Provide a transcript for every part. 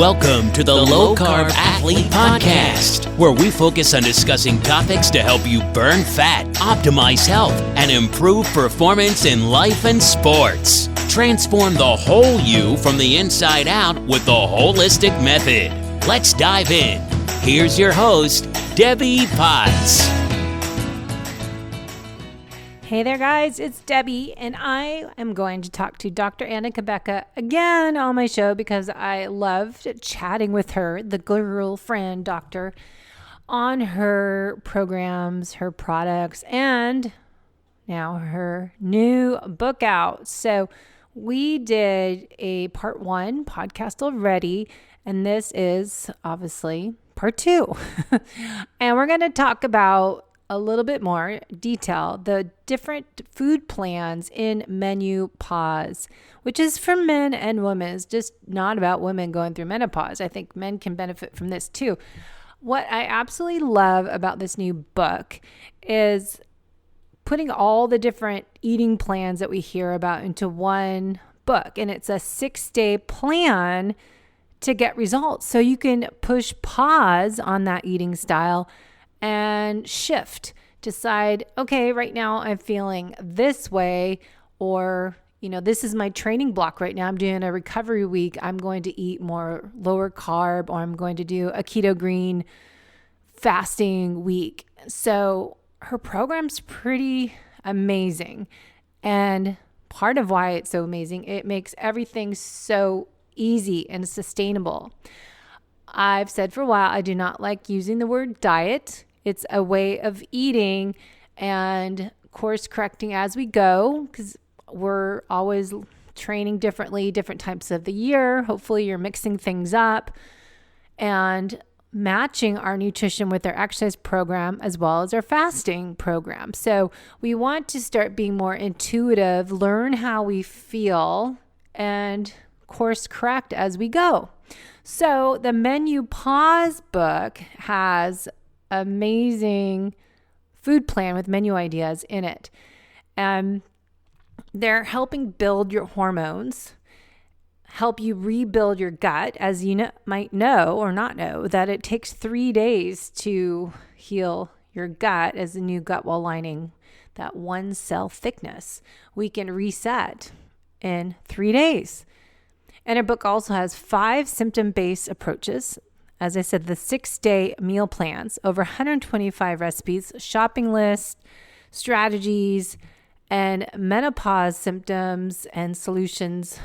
Welcome to the Low Carb Athlete Podcast, where we focus on discussing topics to help you burn fat, optimize health, and improve performance in life and sports. Transform the whole you from the inside out with the holistic method. Let's dive in. Here's your host, Debbie Potts. Hey there, guys. It's Debbie, and I am going to talk to Dr. Anna Cabeca again on my show because I loved chatting with her, the girlfriend doctor, on her programs, her products, and now her new book out. So we did a part 1 podcast already, and this is obviously part 2. And we're going to talk about a little bit more detail, the different food plans in MenuPause, which is for men and women. It's just not about women going through menopause. I think men can benefit from this too. What I absolutely love about this new book is putting all the different eating plans that we hear about into one book. And it's a 6-day plan to get results. So you can push pause on that eating style and shift, decide, okay, right now I'm feeling this way, or, this is my training block right now. I'm doing a recovery week. I'm going to eat more lower carb, or I'm going to do a Keto-Green fasting week. So her program's pretty amazing. And part of why it's so amazing, it makes everything so easy and sustainable. I've said for a while, I do not like using the word diet. It's a way of eating and course correcting as we go, because we're always training differently, different times of the year. Hopefully you're mixing things up and matching our nutrition with our exercise program as well as our fasting program. So we want to start being more intuitive, learn how we feel, and course correct as we go. So the MenuPause book has amazing food plan with menu ideas in it. They're helping build your hormones, help you rebuild your gut. As you might know or not know, that it takes 3 days to heal your gut as a new gut wall lining, that 1 cell thickness. We can reset in 3 days. And our book also has 5 symptom-based approaches. As I said, the 6-day meal plans, over 125 recipes, shopping lists, strategies, and menopause symptoms and solutions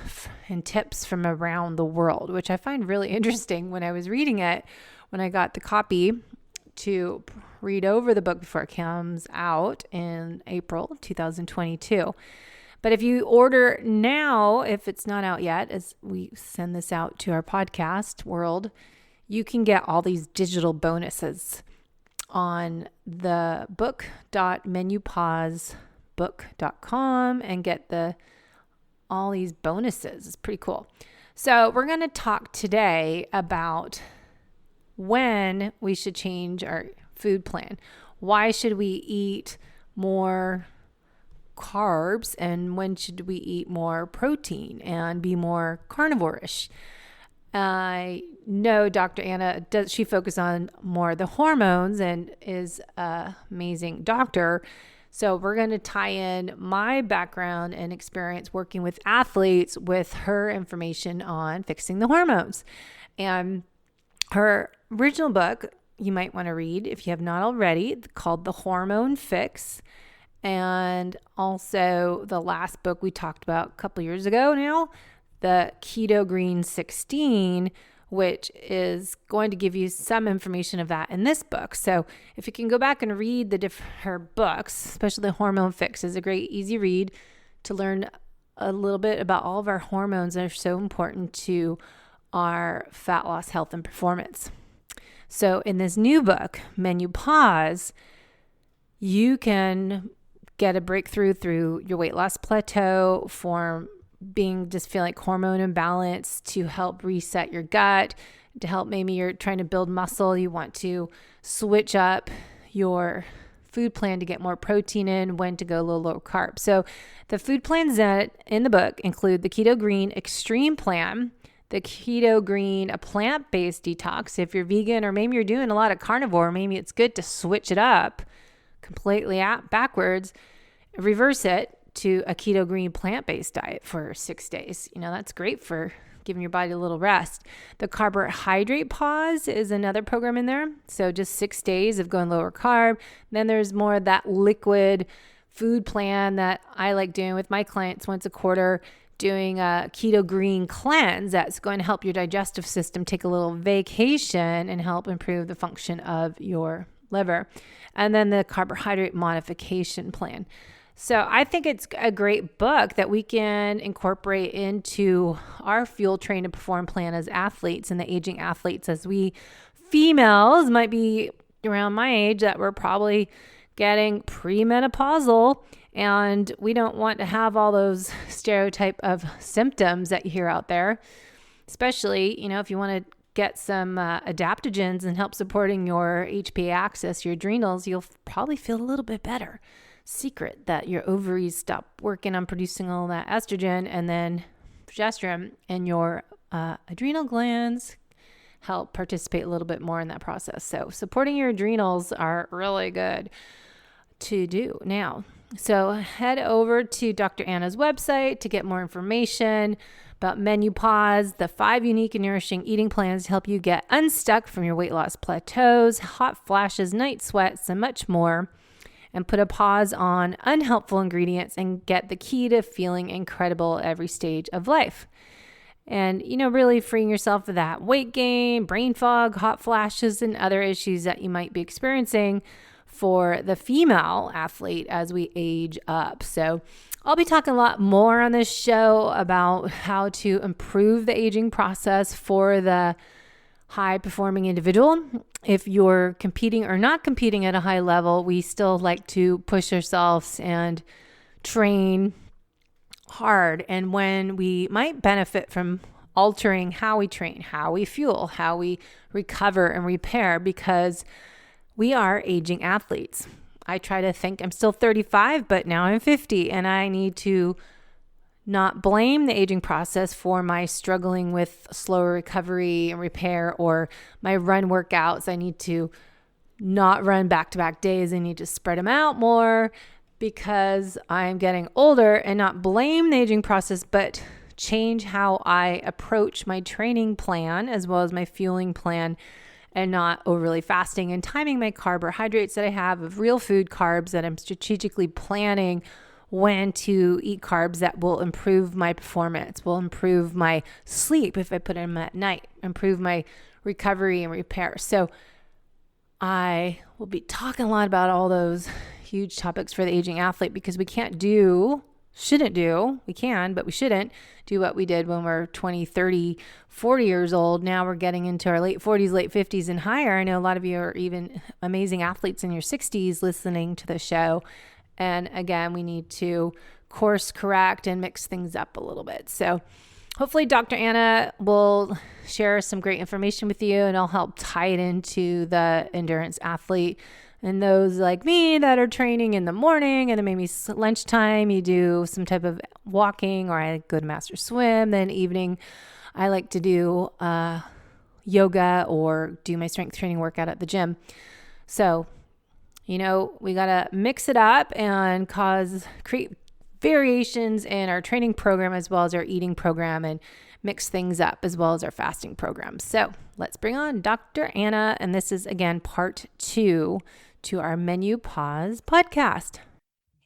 and tips from around the world, which I find really interesting when I was reading it, when I got the copy to read over the book before it comes out in April 2022. But if you order now, if it's not out yet, as we send this out to our podcast world, you can get all these digital bonuses on the book.menupausebook.com and get all these bonuses. It's pretty cool. So we're going to talk today about when we should change our food plan. Why should we eat more carbs, and when should we eat more protein and be more carnivore-ish? I know Dr. Anna, she focuses on more the hormones and is an amazing doctor. So we're going to tie in my background and experience working with athletes with her information on fixing the hormones. And her original book, you might want to read if you have not already, called The Hormone Fix. And also the last book we talked about a couple years ago now, the Keto-Green 16, which is going to give you some information of that in this book. So if you can go back and read her books, especially the Hormone Fix is a great, easy read to learn a little bit about all of our hormones that are so important to our fat loss, health, and performance. So in this new book, MenuPause, you can get a breakthrough through your weight loss plateau, for just feeling like hormone imbalance, to help reset your gut, to help, maybe you're trying to build muscle, you want to switch up your food plan to get more protein in, when to go low carb. So the food plans that in the book include the Keto-Green Extreme Plan, the Keto-Green, a plant-based detox. If you're vegan or maybe you're doing a lot of carnivore, maybe it's good to switch it up completely backwards, reverse it to a Keto-Green plant-based diet for 6 days. That's great for giving your body a little rest. The carbohydrate pause is another program in there. So just 6 days of going lower carb. Then there's more of that liquid food plan that I like doing with my clients once a quarter, doing a Keto-Green cleanse that's going to help your digestive system take a little vacation and help improve the function of your liver. And then the carbohydrate modification plan. So I think it's a great book that we can incorporate into our fuel train to perform plan as athletes and the aging athletes, as we females might be around my age that we're probably getting premenopausal, and we don't want to have all those stereotype of symptoms that you hear out there, especially, if you want to get some adaptogens and help supporting your HPA axis, your adrenals, you'll probably feel a little bit better. Secret that your ovaries stop working on producing all that estrogen and then progesterone, and your adrenal glands help participate a little bit more in that process. So supporting your adrenals are really good to do now. So head over to Dr. Anna's website to get more information about MenuPause, the 5 unique and nourishing eating plans to help you get unstuck from your weight loss plateaus, hot flashes, night sweats, and much more. And put a pause on unhelpful ingredients and get the key to feeling incredible every stage of life. And, really freeing yourself of that weight gain, brain fog, hot flashes, and other issues that you might be experiencing for the female athlete as we age up. So I'll be talking a lot more on this show about how to improve the aging process for the high performing individual. If you're competing or not competing at a high level, we still like to push ourselves and train hard. And when we might benefit from altering how we train, how we fuel, how we recover and repair, because we are aging athletes. I try to think I'm still 35, but now I'm 50, and I need to not blame the aging process for my struggling with slower recovery and repair, or my run workouts. I need to not run back-to-back days. I need to spread them out more because I'm getting older, and not blame the aging process, but change how I approach my training plan as well as my fueling plan, and not overly fasting and timing my carbohydrates that I have of real food carbs that I'm strategically planning when to eat carbs that will improve my performance, will improve my sleep if I put them at night, improve my recovery and repair. So I will be talking a lot about all those huge topics for the aging athlete, because we shouldn't do what we did when we're 20, 30, 40 years old. Now we're getting into our late 40s, late 50s and higher. I know a lot of you are even amazing athletes in your 60s listening to the show. And again, we need to course correct and mix things up a little bit. So hopefully Dr. Anna will share some great information with you, and I'll help tie it into the endurance athlete and those like me that are training in the morning, and then maybe lunchtime you do some type of walking, or I go to master swim. Then evening I like to do yoga or do my strength training workout at the gym. So we got to mix it up and create variations in our training program as well as our eating program, and mix things up as well as our fasting program. So let's bring on Dr. Anna. And this is, again, part 2 to our MenuPause podcast.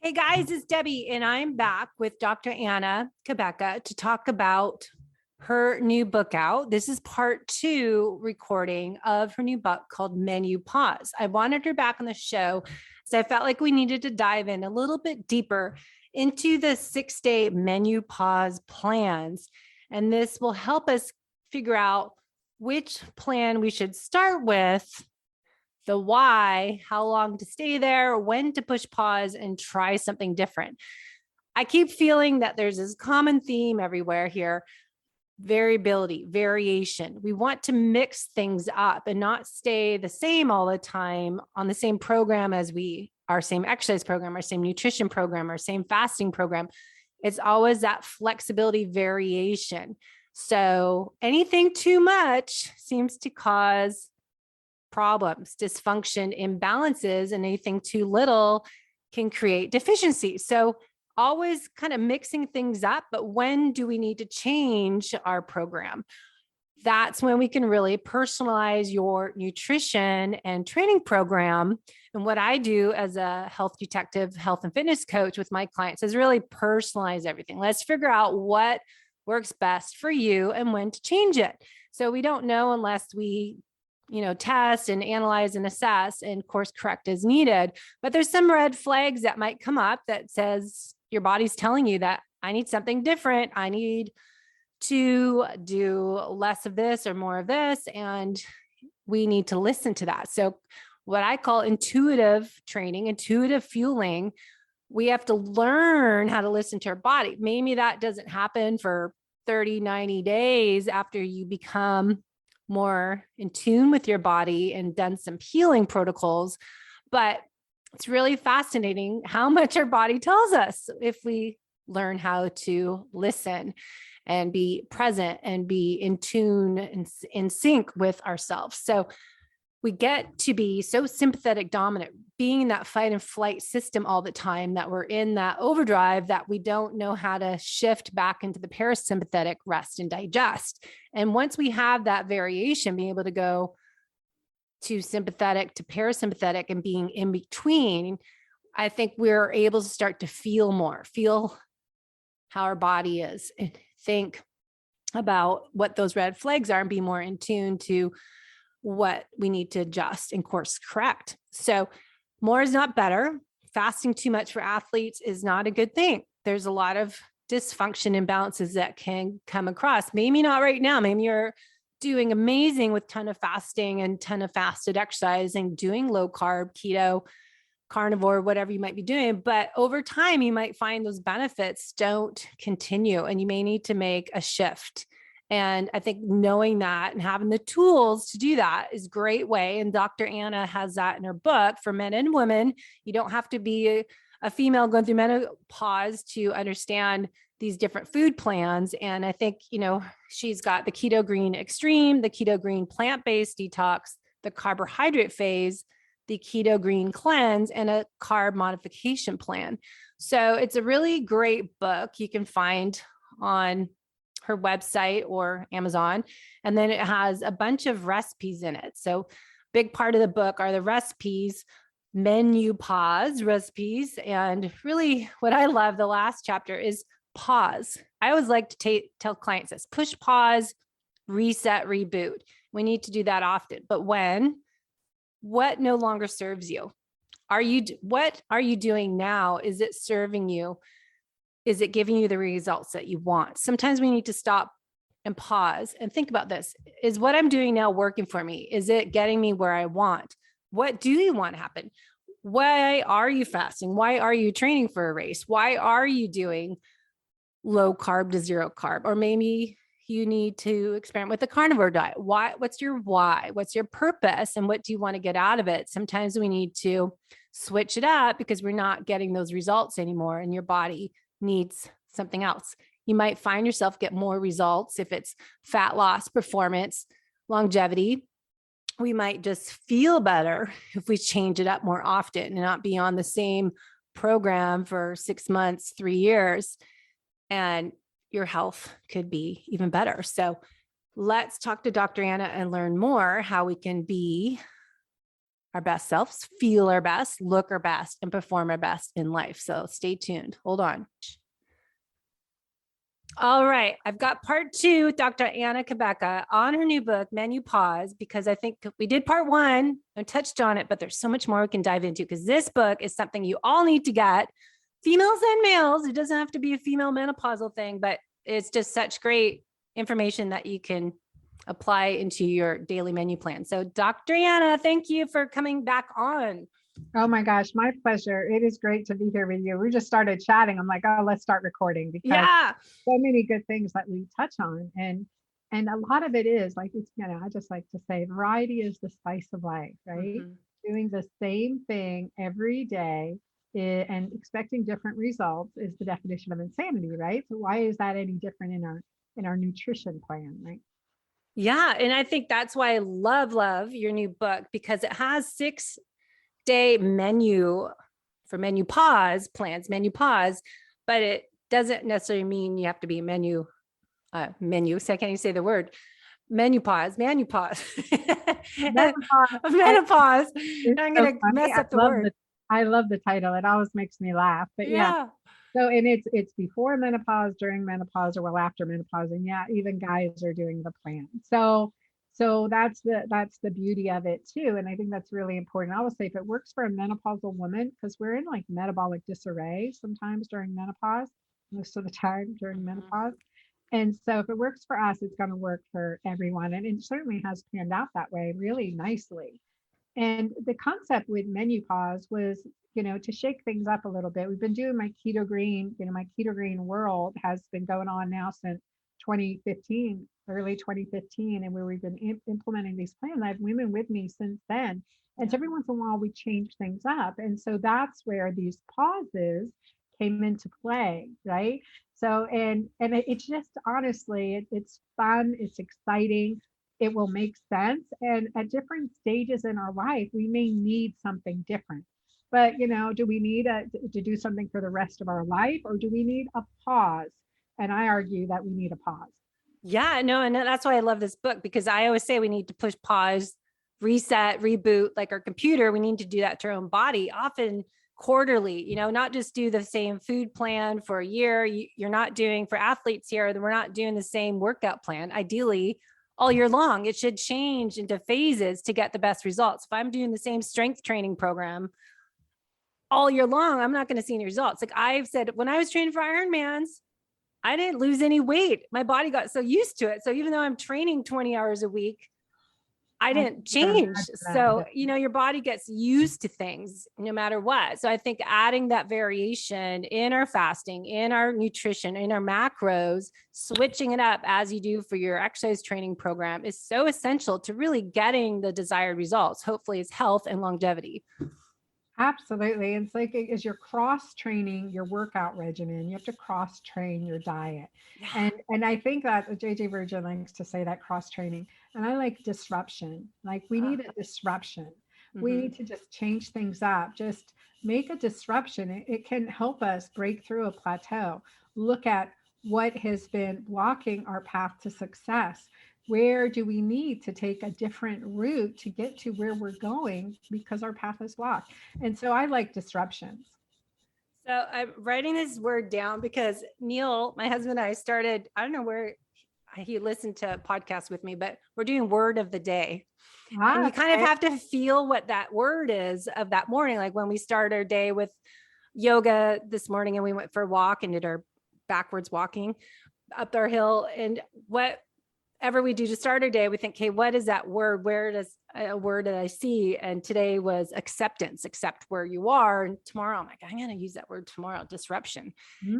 Hey guys, it's Debbie, and I'm back with Dr. Anna Cabeca to talk about her new book out. This is part 2 recording of her new book called MenuPause. I wanted her back on the show so I felt like we needed to dive in a little bit deeper into the 6-day MenuPause plans. And this will help us figure out which plan we should start with, the why, how long to stay there, when to push pause and try something different. I keep feeling that there's this common theme everywhere here. Variability, variation. We want to mix things up and not stay the same all the time on the same program as our same exercise program, our same nutrition program, our same fasting program. It's always that flexibility, variation. So anything too much seems to cause problems, dysfunction, imbalances, and anything too little can create deficiency. So always kind of mixing things up, but when do we need to change our program? That's when we can really personalize your nutrition and training program. And what I do as a health detective, health and fitness coach with my clients is really personalize everything. Let's figure out what works best for you and when to change it. So we don't know unless we test and analyze and assess and course correct as needed. But there's some red flags that might come up that says your body's telling you that I need something different. I need to do less of this or more of this. And we need to listen to that. So what I call intuitive training, intuitive fueling, we have to learn how to listen to our body. Maybe that doesn't happen for 30, 90 days after you become more in tune with your body and done some healing protocols. But it's really fascinating how much our body tells us if we learn how to listen and be present and be in tune and in sync with ourselves. So we get to be so sympathetic dominant, being in that fight and flight system all the time, that we're in that overdrive, that we don't know how to shift back into the parasympathetic rest and digest. And once we have that variation, being able to go to sympathetic to parasympathetic and being in between, I think we're able to start to feel more, feel how our body is, and think about what those red flags are and be more in tune to what we need to adjust and course correct. So more is not better. Fasting too much for athletes is not a good thing. There's a lot of dysfunction imbalances that can come across. Maybe not right now. Maybe you're doing amazing with ton of fasting and ton of fasted exercise and doing low carb, keto, carnivore, whatever you might be doing. But over time, you might find those benefits don't continue and you may need to make a shift. And I think knowing that and having the tools to do that is a great way. And Dr. Anna has that in her book for men and women. You don't have to be a female going through menopause to understand these different food plans. And I think, she's got the Keto-Green Extreme, the Keto-Green Plant-Based Detox, the Carbohydrate Phase, the Keto-Green Cleanse, and a carb modification plan. So it's a really great book you can find on her website or Amazon. And then it has a bunch of recipes in it. So big part of the book are the recipes, MenuPause recipes. And really what I love, the last chapter is pause. I always like to tell clients this: push pause, reset, reboot. We need to do that often. But what no longer serves you? What are you doing now? Is it serving you? Is it giving you the results that you want? Sometimes we need to stop and pause and think about this. Is what I'm doing now working for me? Is it getting me where I want? What do you want to happen? Why are you fasting? Why are you training for a race? Why are you doing low carb to zero carb? Or maybe you need to experiment with a carnivore diet. What's your why? What's your purpose? And what do you want to get out of it? Sometimes we need to switch it up because we're not getting those results anymore and your body needs something else. You might find yourself get more results if it's fat loss, performance, longevity. We might just feel better if we change it up more often and not be on the same program for 6 months, 3 years, and your health could be even better. So let's talk to Dr. Anna and learn more how we can be our best selves, feel our best, look our best, and perform our best in life. So stay tuned. Hold on. All right. I've got part 2 with Dr. Anna Cabeca on her new book, MenuPause, because I think we did part 1 and touched on it, but there's so much more we can dive into because this book is something you all need to get, females and males. It doesn't have to be a female menopausal thing, but it's just such great information that you can apply into your daily menu plan. So Dr. Anna, thank you for coming back on. Oh my gosh, my pleasure. It is great to be here with you. We just started chatting. I'm like, oh, let's start recording because so many good things that we touch on. And a lot of it is like, it's, I just like to say variety is the spice of life, right? Mm-hmm. Doing the same thing every day and expecting different results is the definition of insanity, right? So why is that any different in our our nutrition plan, right? Yeah. And I think that's why I love your new book, because it has 6-day menu for MenuPause plans, MenuPause, but it doesn't necessarily mean you have to be a menu. So I can't even say the word. MenuPause. Menopause. Menopause. It's I'm so going to funny. mess up the word. I love the title. It always makes me laugh. But yeah. So, and it's before menopause, during menopause, or well after menopause, and yeah, even guys are doing the plan. So that's the beauty of it too, and I think that's really important. I would say if it works for a menopausal woman, because we're in like metabolic disarray sometimes during menopause, most of the time during menopause. And so if it works for us, it's going to work for everyone, and it certainly has panned out that way really nicely. And the concept with MenuPause was, to shake things up a little bit. We've been doing my Keto-Green, my Keto-Green world has been going on now since 2015, early 2015, and where we've been implementing these plans. I have women with me since then. And so every once in a while we change things up. And so that's where these pauses came into play, right? So, and it's just honestly, it's fun, it's exciting, it will make sense. And at different stages in our life, we may need something different. But, do we need to do something for the rest of our life, or do we need a pause? And I argue that we need a pause. Yeah, no, and that's why I love this book, because I always say we need to push pause, reset, reboot, like our computer. We need to do that to our own body, often quarterly, not just do the same food plan for a year. You're not doing, for athletes here, we're not doing the same workout plan. Ideally, all year long, it should change into phases to get the best results. If I'm doing the same strength training program all year long, I'm not going to see any results. Like I've said, when I was training for Ironmans, I didn't lose any weight. My body got so used to it. So even though I'm training 20 hours a week, I didn't change. So, your body gets used to things no matter what. So I think adding that variation in our fasting, in our nutrition, in our macros, switching it up as you do for your exercise training program is so essential to really getting the desired results. Hopefully it's health and longevity. Absolutely. It's like, as you're cross training your workout regimen, you have to cross train your diet. Yeah. And I think that JJ Virgin likes to say that cross training, and I like disruption. Like we need a disruption. Mm-hmm. We need to just change things up, just make a disruption. It can help us break through a plateau, look at what has been blocking our path to success. Where do we need to take a different route to get to where we're going because our path is blocked? And so I like disruptions. So I'm writing this word down because Neil, my husband, and I started, I don't know where he listened to a podcast with me, but we're doing word of the day. And you kind of have to feel what that word is of that morning. Like when we start our day with yoga this morning and we went for a walk and did our backwards walking up our hill, and whatever we do to start our day, we think, okay, what is that word? Where does a word that I see? And today was acceptance, accept where you are. And tomorrow I'm like, I'm going to use that word tomorrow, disruption,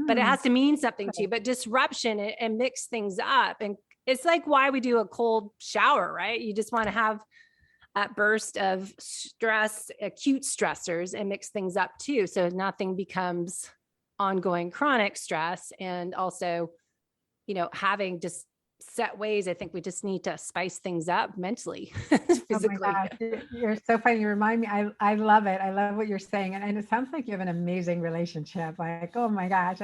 but it has to mean something to you, but disruption and mix things up. And it's like why we do a cold shower, right? You just want to have a burst of stress, acute stressors, and mix things up too. So nothing becomes ongoing chronic stress. And also, having just set ways, I think we just need to spice things up mentally, physically. Oh my gosh, you're so funny. You remind me. I love it. I love what you're saying. And it sounds like you have an amazing relationship. Like, oh my gosh,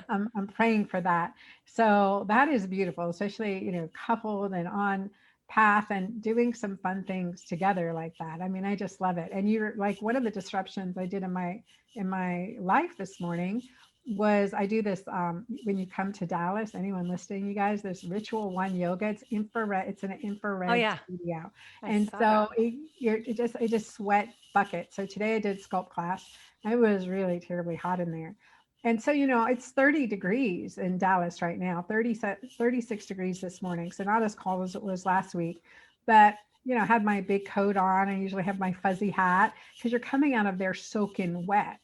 I'm praying for that. So that is beautiful, especially, coupled and on path and doing some fun things together like that. I mean, I just love it. And you're like, one of the disruptions I did in my life this morning was I do this when you come to Dallas, anyone listening, you guys, this Ritual One Yoga. It's infrared. It's an infrared studio, and so it just sweat bucket. So today I did sculpt class. It was really terribly hot in there, and so it's 30 degrees in Dallas right now. 36 degrees this morning. So not as cold as it was last week, but I had my big coat on. I usually have my fuzzy hat because you're coming out of there soaking wet.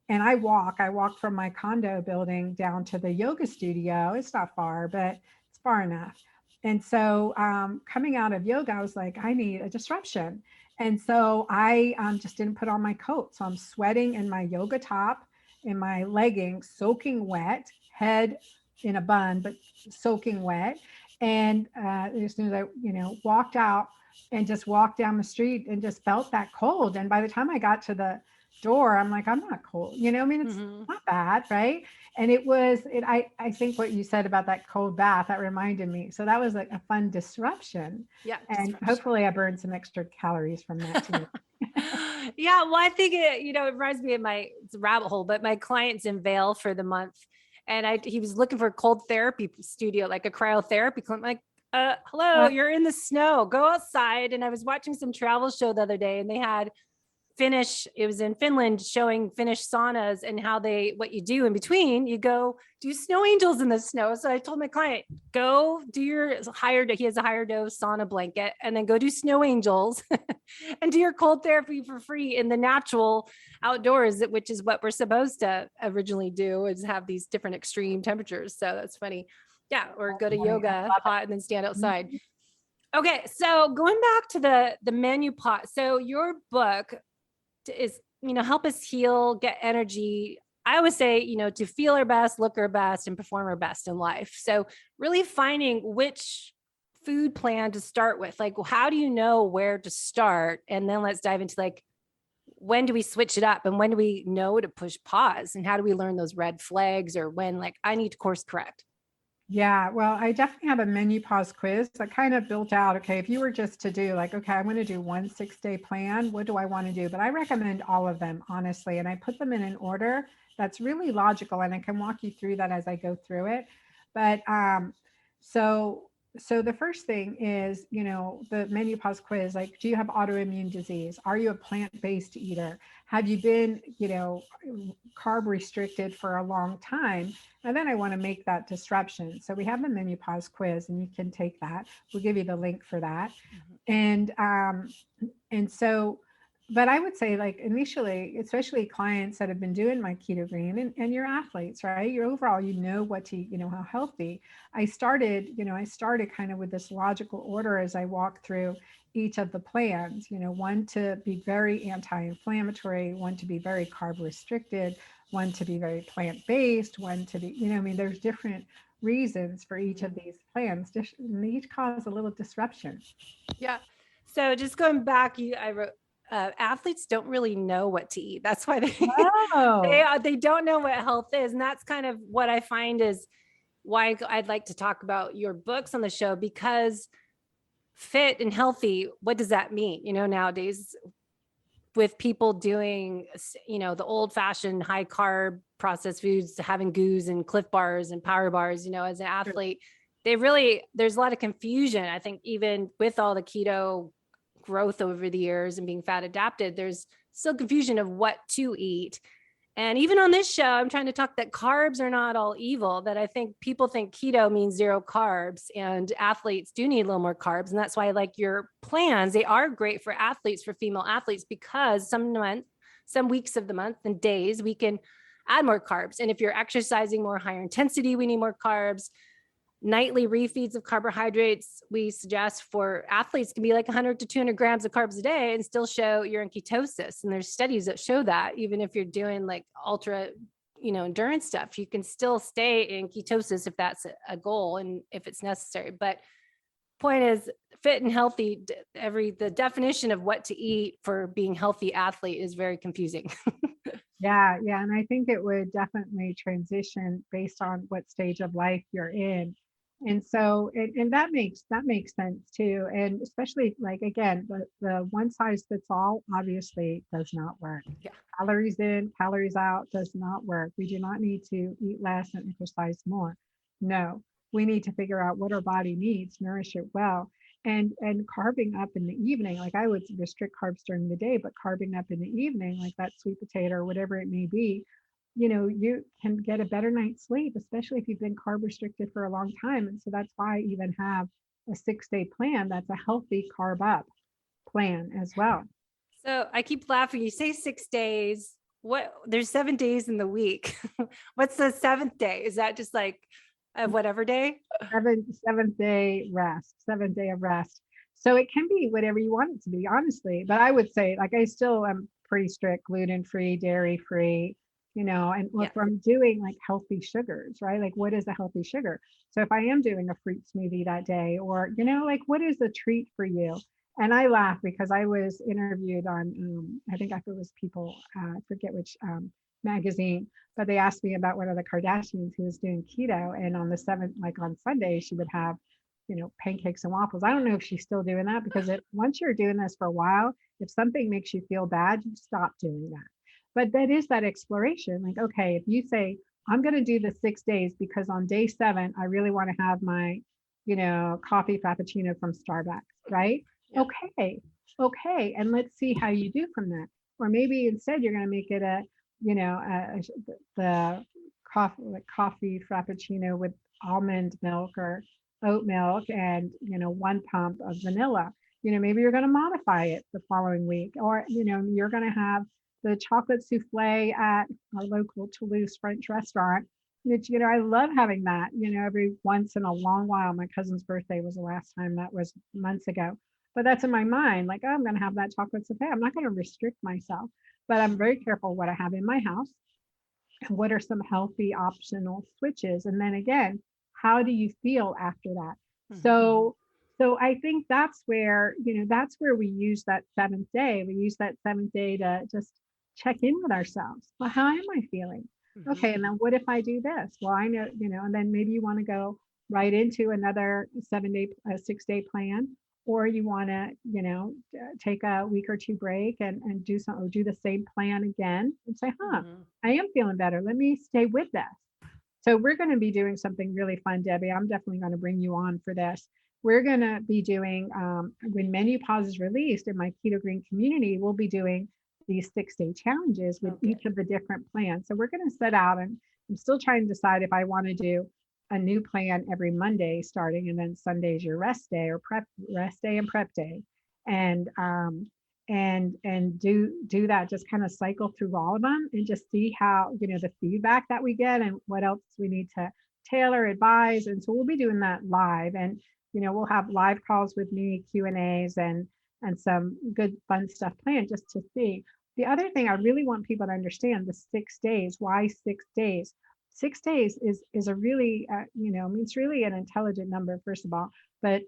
And I walk from my condo building down to the yoga studio. It's not far, but it's far enough. And so coming out of yoga, I was like, I need a disruption. And so I just didn't put on my coat. So I'm sweating in my yoga top, in my leggings, soaking wet, head in a bun, but soaking wet. And as soon as I, walked out and just walked down the street and just felt that cold. And by the time I got to the door, I'm like, I'm not cold. I mean, it's not bad, right? And I think what you said about that cold bath, that reminded me. So that was like a fun disruption. Yeah. And hopefully I burned some extra calories from that too. Yeah. Well, I think it reminds me of it's a rabbit hole, but my client's in Vail for the month. And he was looking for a cold therapy studio, like a cryotherapy clinic. Like, hello, you're in the snow, go outside. And I was watching some travel show the other day, and they had it was in Finland, showing Finnish saunas and what you do in between. You go do snow angels in the snow. So I told my client, go do he has a higher dose sauna blanket, and then go do snow angels and do your cold therapy for free in the natural outdoors, which is what we're supposed to originally do, is have these different extreme temperatures. So that's funny. Yeah. Or go to yoga hot and then stand outside. Okay. So going back to the MenuPause. So your book is, help us heal, get energy. I always say, to feel our best, look our best, and perform our best in life. So really finding which food plan to start with, like, how do you know where to start? And then let's dive into like, when do we switch it up, and when do we know to push pause, and how do we learn those red flags, or when like I need to course correct? Yeah, well, I definitely have a MenuPause quiz that kind of built out, okay, if you were just to do like, okay, I'm going to do 1 6-day plan, what do I want to do? But I recommend all of them, honestly. And I put them in an order that's really logical. And I can walk you through that as I go through it. But so the first thing is, the MenuPause quiz, like, do you have autoimmune disease? Are you a plant-based eater? Have you been, carb restricted for a long time? And then I want to make that disruption. So we have the MenuPause quiz, and you can take that. We'll give you the link for that. And so, but I would say, like, initially, especially clients that have been doing my Keto-Green, and you're athletes, right? You're overall, what to eat, how healthy. I started kind of with this logical order as I walk through each of the plans, one to be very anti-inflammatory, one to be very carb restricted, one to be very plant-based, one to be, there's different reasons for each of these plans. And they each cause a little disruption. Yeah. So just going back, I wrote, athletes don't really know what to eat. That's why they don't know what health is. And that's kind of what I find is why I'd like to talk about your books on the show, because fit and healthy, what does that mean? Nowadays with people doing, the old fashioned high carb processed foods, having goos and Cliff bars and power bars, as an athlete, there's a lot of confusion. I think even with all the keto growth over the years and being fat adapted, there's still confusion of what to eat. And even on this show, I'm trying to talk that carbs are not all evil, that I think people think keto means 0 carbs, and athletes do need a little more carbs. And that's why I like your plans. They are great for athletes, for female athletes, because some weeks of the month and days we can add more carbs. And if you're exercising more higher intensity, we need more carbs. Nightly refeeds of carbohydrates, we suggest for athletes, can be like 100 to 200 grams of carbs a day and still show you're in ketosis. And there's studies that show that even if you're doing like ultra, endurance stuff, you can still stay in ketosis if that's a goal and if it's necessary. But point is, fit and healthy, the definition of what to eat for being healthy athlete is very confusing. Yeah. And I think it would definitely transition based on what stage of life you're in. And so, and that makes sense too. And especially, like, again, the one size fits all obviously does not work. Yeah. Calories in, calories out does not work. We do not need to eat less and exercise more. No, we need to figure out what our body needs, nourish it well. And carving up in the evening, like I would restrict carbs during the day, but carving up in the evening, like that sweet potato or whatever it may be, you can get a better night's sleep, especially if you've been carb restricted for a long time. And so that's why I even have a 6-day plan that's a healthy carb up plan as well. So I keep laughing. You say 6 days. There's 7 days in the week. What's the 7th day? Is that just like whatever day? Seventh day rest, 7th day of rest. So it can be whatever you want it to be, honestly. But I would say, like, I still am pretty strict, gluten-free, dairy-free, and if I'm doing like healthy sugars, right? Like what is a healthy sugar? So if I am doing a fruit smoothie that day, or, like what is the treat for you? And I laugh because I was interviewed on, I think it was People, I forget which magazine, but they asked me about one of the Kardashians who was doing keto. And on the 7th, like on Sunday, she would have, pancakes and waffles. I don't know if she's still doing that, because once you're doing this for a while, if something makes you feel bad, you stop doing that. But that is that exploration. Like, okay, if you say, I'm going to do the 6 days because on day 7, I really want to have my, coffee frappuccino from Starbucks, right? Yeah. Okay. And let's see how you do from that. Or maybe instead you're going to make it the coffee frappuccino with almond milk or oat milk and, 1 pump of vanilla. Maybe you're going to modify it the following week, or, you're going to have the chocolate souffle at our local Toulouse French restaurant, which, I love having that, every once in a long while. My cousin's birthday was the last time, that was months ago. But that's in my mind, like, oh, I'm going to have that chocolate souffle. I'm not going to restrict myself, but I'm very careful what I have in my house and what are some healthy optional switches. And then again, how do you feel after that? So I think that's where, that's where we use that 7th day. We use that 7th day to just check in with ourselves. Well, how am I feeling? Okay. And then what if I do this? Well, I know, and then maybe you want to go right into another 6-day plan, or you want to, take a week or 2 break and do something, or do the same plan again and say, I am feeling better. Let me stay with this. So we're going to be doing something really fun, Debbie. I'm definitely going to bring you on for this. We're going to be doing, when MenuPause is released in my Keto-Green community, we'll be doing these 6-day challenges with each of the different plans. So we're going to set out, and I'm still trying to decide if I want to do a new plan every Monday starting, and then Sunday's your rest day, or rest day and prep day. And do that, just kind of cycle through all of them and just see how, the feedback that we get and what else we need to tailor, advise. And so we'll be doing that live, and, we'll have live calls with me, Q&As, and some good fun stuff planned just to see. The other thing I really want people to understand, the 6 days. Why 6 days? 6 days is a really, it's really an intelligent number, first of all, but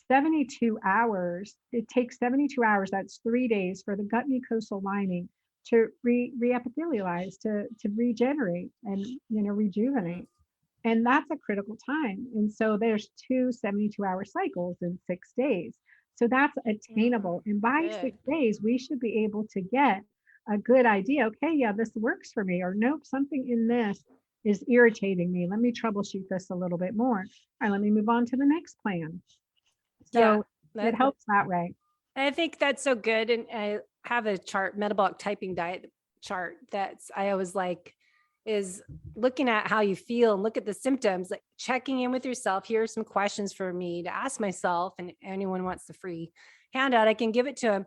72 hours, it takes 72 hours, that's 3 days, for the gut mucosal lining to reepithelialize, to regenerate and, rejuvenate. And that's a critical time. And so there's 2 72-hour cycles in 6 days. So that's attainable. And by 6 days, we should be able to get a good idea. Okay, yeah, this works for me, or nope, something in this is irritating me. Let me troubleshoot this a little bit more. All right, let me move on to the next plan. So it helps that way. I think that's so good. And I have a chart, metabolic typing diet chart, that's, I always like, is looking at how you feel and look at the symptoms, like checking in with yourself. Here are some questions for me to ask myself, and anyone wants the free handout, I can give it to them.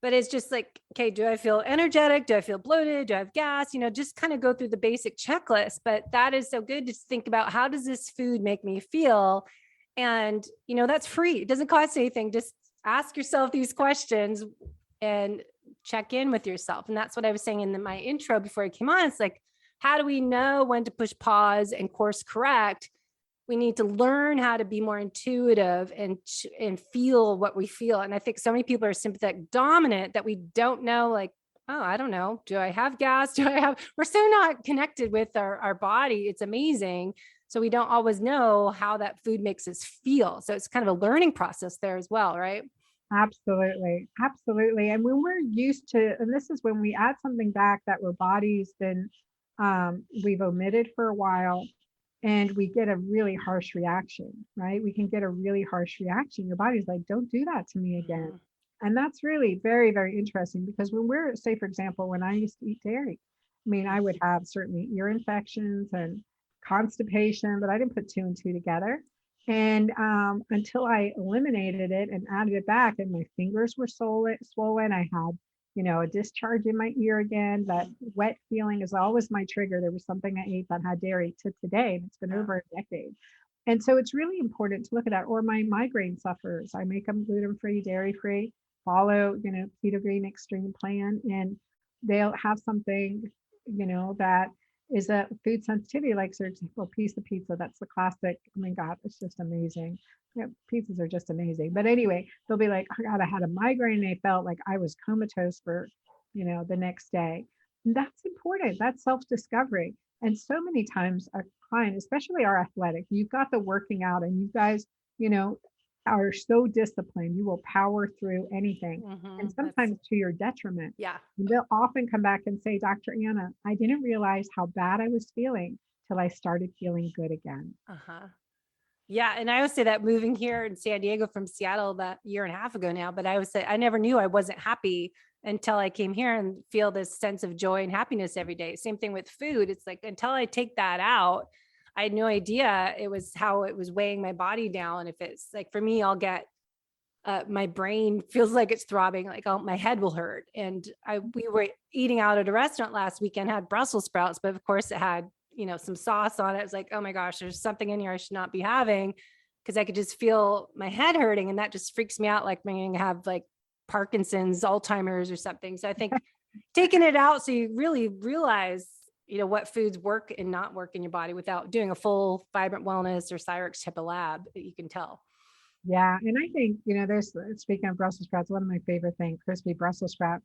But it's just like, okay, do I feel energetic? Do I feel bloated? Do I have gas? Just kind of go through the basic checklist. But that is so good to think about, how does this food make me feel? And, that's free. It doesn't cost anything. Just ask yourself these questions and check in with yourself. And that's what I was saying in my intro before I came on. It's like, how do we know when to push pause and course correct? We need to learn how to be more intuitive and feel what we feel. And I think so many people are sympathetic dominant that we don't know, like, oh, I don't know. Do I have gas? We're so not connected with our body. It's amazing. So we don't always know how that food makes us feel. So it's kind of a learning process there as well, right? Absolutely. Absolutely. And when we're used to, and this is when we add something back that our body's been, we've omitted for a while, and we get a really harsh reaction, right? We can get a really harsh reaction. Your body's like, don't do that to me again. And that's really very, very interesting, because when we're, say, for example, when I used to eat dairy, I would have certainly ear infections and constipation, but I didn't put 2 and 2 together. And until I eliminated it and added it back, and my fingers were swollen, I had, a discharge in my ear again. That wet feeling is always my trigger. There was something I ate that had dairy to today, and it's been over a decade. And so it's really important to look at that. Or my migraine sufferers, I make them gluten-free, dairy-free, follow, Keto-Green extreme plan, and they'll have something that is a food sensitivity, like for example, piece of pizza. That's the classic. Oh my God, it's just amazing. Yeah, pizzas are just amazing. But anyway, they'll be like, oh God, I had a migraine. And I felt like I was comatose for, the next day. And that's important. That's self-discovery. And so many times a client, especially our athletic, you've got the working out and you guys, you know, are so disciplined. You will power through anything. And sometimes to your detriment. Yeah. And they'll often come back and say, Dr. Anna, I didn't realize how bad I was feeling till I started feeling good again. Yeah. And I always say that moving here in San Diego from Seattle that year and a half ago now, but I always say I never knew I wasn't happy until I came here and feel this sense of joy and happiness every day. Same thing with food. It's like, until I take that out, I had no idea it was how it was weighing my body down. If it's like, for me, I'll get, my brain feels like it's throbbing, like my head will hurt. And we were eating out at a restaurant last weekend, had Brussels sprouts, but of course it had, some sauce on it. It was like, oh my gosh, there's something in here I should not be having, because I could just feel my head hurting. And that just freaks me out. Like I'm going to have like Parkinson's, Alzheimer's or something. So I think taking it out, so you really realize, what foods work and not work in your body without doing a full Vibrant Wellness or Cyrex type of lab, that you can tell. Yeah. And I think, there's, speaking of Brussels sprouts, one of my favorite things, crispy Brussels sprouts.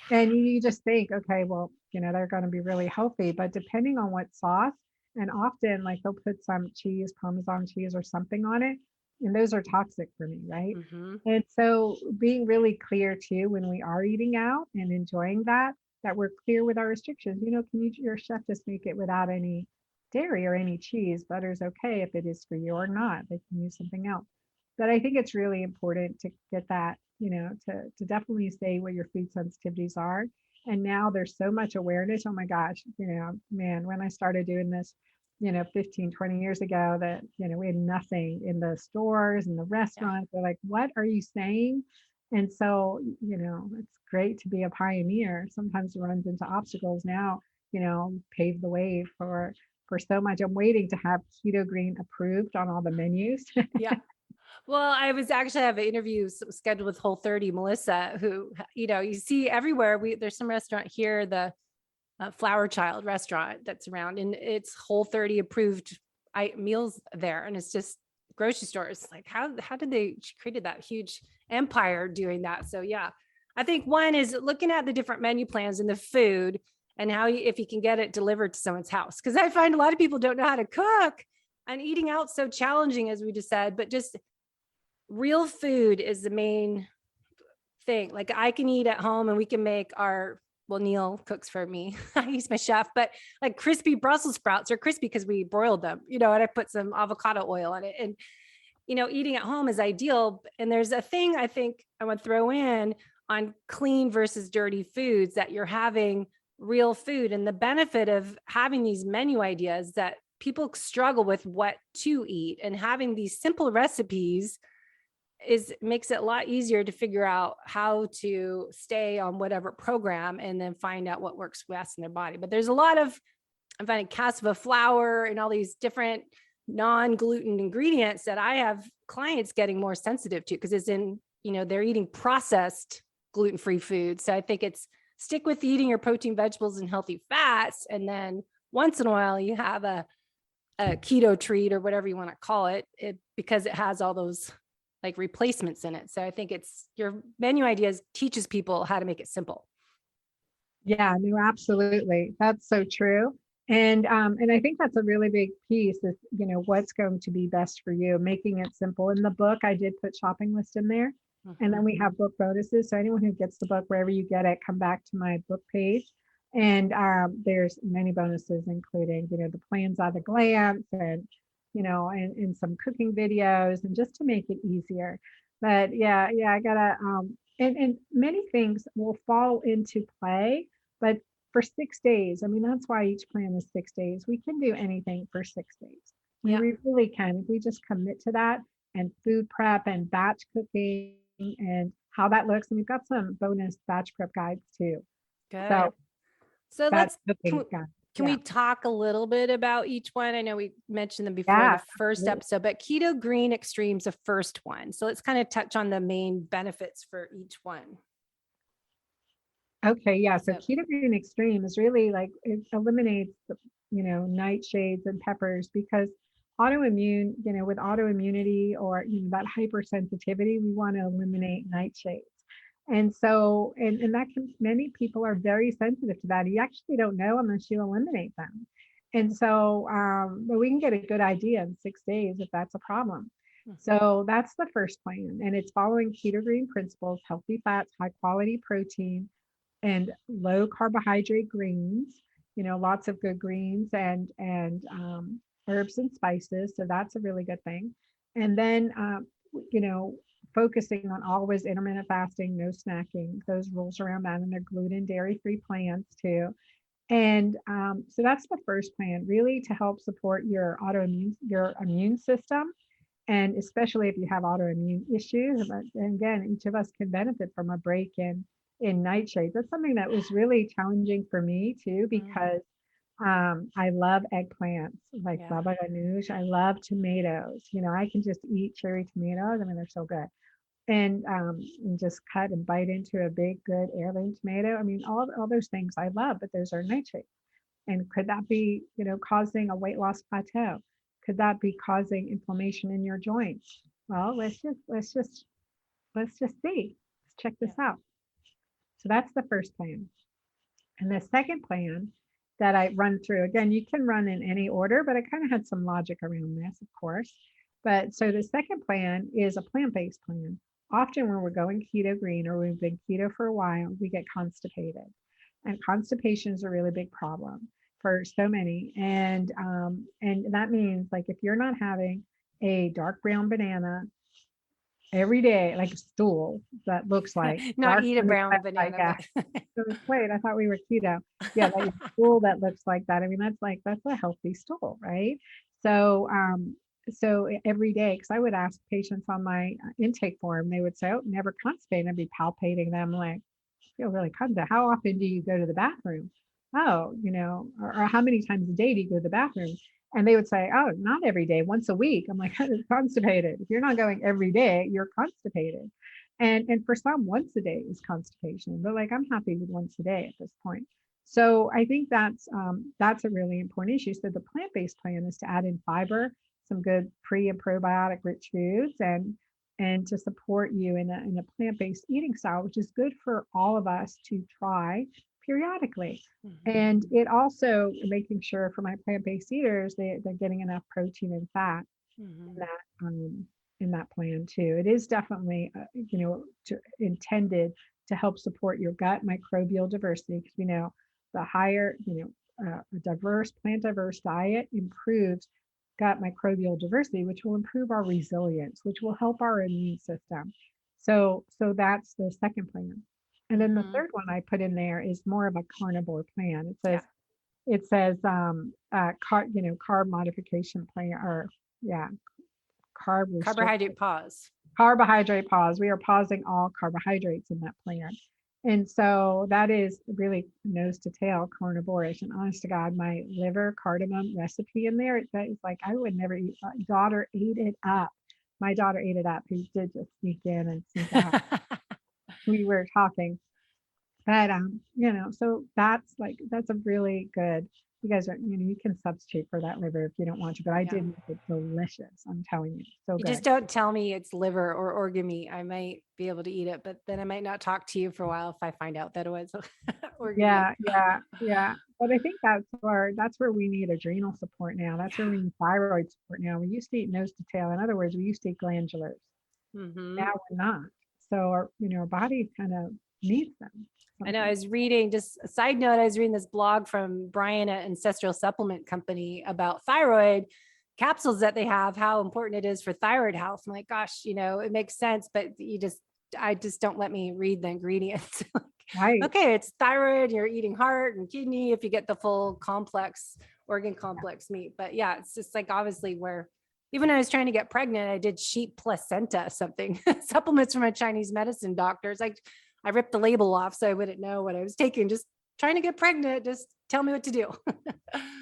And you just think, okay, well, they're going to be really healthy, but depending on what sauce, and often like they'll put some cheese, Parmesan cheese or something on it. And those are toxic for me, right? And so being really clear too, when we are eating out and enjoying that we're clear with our restrictions. Can your chef just make it without any dairy or any cheese? Butter's okay if it is for you or not. They can use something else. But I think it's really important to get that, to definitely say what your food sensitivities are. And now there's so much awareness. Oh my gosh, man, when I started doing this, 15, 20 years ago, that, we had nothing in the stores and the restaurants. They're like, what are you saying? And so, it's great to be a pioneer. Sometimes it runs into obstacles now, pave the way for so much. I'm waiting to have Keto-Green approved on all the menus. Yeah. Well, I was actually have an interview scheduled with Whole30 Melissa, who, you see everywhere. There's some restaurant here, the Flower Child restaurant that's around, and it's Whole30 approved meals there. And it's just grocery stores. Like how did she created that huge empire doing that? So yeah, I think one is looking at the different menu plans and the food and how if you can get it delivered to someone's house. Cause I find a lot of people don't know how to cook, and eating out so challenging, as we just said, but just real food is the main thing. Like I can eat at home and we can make Neil cooks for me. He's my chef, but like crispy Brussels sprouts are crispy because we broiled them, and I put some avocado oil on it, and, eating at home is ideal. And there's a thing I think I want to throw in on clean versus dirty foods, that you're having real food, and the benefit of having these menu ideas that people struggle with what to eat, and having these simple recipes makes it a lot easier to figure out how to stay on whatever program and then find out what works best in their body. But there's a lot of, I'm finding cassava flour and all these different non-gluten ingredients that I have clients getting more sensitive to, because it's in, they're eating processed gluten-free food. So I think it's stick with eating your protein, vegetables, and healthy fats. And then once in a while you have a keto treat or whatever you want to call it, because it has all those like replacements in it. So I think it's your menu ideas teaches people how to make it simple. Yeah, no, absolutely. That's so true. And I think that's a really big piece is, what's going to be best for you, making it simple. In the book, I did put shopping list in there, and then we have book bonuses. So anyone who gets the book, wherever you get it, come back to my book page. And there's many bonuses, including, the plans at a glance, and and some cooking videos, and just to make it easier. But yeah, I gotta, and many things will fall into play, but for 6 days, I mean, that's why each plan is 6 days. We can do anything for 6 days. Yeah. We really can, if we just commit to that, and food prep and batch cooking and how that looks. And we've got some bonus batch prep guides too. Good. So can we talk a little bit about each one? I know we mentioned them before the first episode, but Keto-Green Extreme's the first one. So let's kind of touch on the main benefits for each one. Okay, yeah. So So, Keto-Green Extreme is really like it eliminates the, nightshades and peppers because autoimmune, with autoimmunity or that hypersensitivity, we want to eliminate nightshades. And so, and that can, many people are very sensitive to that. You actually don't know unless you eliminate them. And so, but we can get a good idea in 6 days if that's a problem. So that's the first plan. And it's following Keto-Green principles, healthy fats, high quality protein, and low carbohydrate greens, lots of good greens and herbs and spices. So that's a really good thing. And then, you know, focusing on always intermittent fasting, no snacking, those rules around that, and they're gluten, dairy-free plans too. And so that's the first plan, really to help support your immune system, and especially if you have autoimmune issues. And again, each of us can benefit from a break in nightshades. That's something that was really challenging for me too, because I love eggplants, like baba ganoush. I love tomatoes. I can just eat cherry tomatoes. I mean, they're so good. And just cut and bite into a big, good heirloom tomato. I mean, all those things I love, but those are nightshades. And could that be, causing a weight loss plateau? Could that be causing inflammation in your joints? Well, let's just see. Let's check this out. So that's the first plan. And the second plan that I run through, again, you can run in any order, but I kind of had some logic around this, of course. But so the second plan is a plant-based plan. Often when we're going keto-green or we've been keto for a while, we get constipated. And constipation is a really big problem for so many. And that means, like, if you're not having a dark brown banana every day, like a stool that looks like not eat a brown like banana. so wait, I thought we were keto. Yeah, like a stool that looks like that. I mean, that's a healthy stool, right? So so every day, because I would ask patients on my intake form, they would say, oh, never constipated. I'd be palpating them like, I feel really constipated. How often do you go to the bathroom? Oh, or how many times a day do you go to the bathroom? And they would say, oh, not every day, once a week. I'm like, I'm constipated. If you're not going every day, you're constipated. And for some, once a day is constipation. But like, I'm happy with once a day at this point. So I think that's a really important issue. So the plant-based plan is to add in fiber, some good pre and probiotic rich foods, and to support you in a plant-based eating style, which is good for all of us to try periodically. And it also making sure for my plant-based eaters, they're getting enough protein and fat in that plan too. It is definitely intended to help support your gut microbial diversity, because we know the higher a diverse plant diverse diet improves gut microbial diversity, which will improve our resilience, which will help our immune system. So that's the second plan. And then the third one I put in there is more of a carnivore plan. It says carb modification plan, or Carbohydrate pause. Carbohydrate pause. We are pausing all carbohydrates in that plan. And so that is really nose to tail carnivore-ish. And honest to God, my liver cardamom recipe in there, that is like, I would never eat. My daughter ate it up. My daughter ate it up. He did just sneak in and sneak out. We were talking, but so that's a really good. You guys are, you can substitute for that liver if you don't want to, but I did make it delicious. I'm telling you, so good. Just don't tell me it's liver or organ meat. I might be able to eat it, but then I might not talk to you for a while if I find out that it was organ meat. Yeah. But I think that's where we need adrenal support now. That's where we need thyroid support now. We used to eat nose to tail. In other words, we used to eat glandulars. Now we're not. So our body kind of needs them. I know. I was reading, just a side note, I was reading this blog from Brian at Ancestral Supplement Company about thyroid capsules that they have, how important it is for thyroid health. I'm like, gosh, it makes sense, but I just don't let me read the ingredients. Right. Okay, it's thyroid, you're eating heart and kidney if you get the full organ complex meat. But yeah, it's just like, obviously, where even when I was trying to get pregnant, I did sheep placenta, something supplements from a Chinese medicine doctor. It's like, I ripped the label off so I wouldn't know what I was taking. Just trying to get pregnant. Just tell me what to do.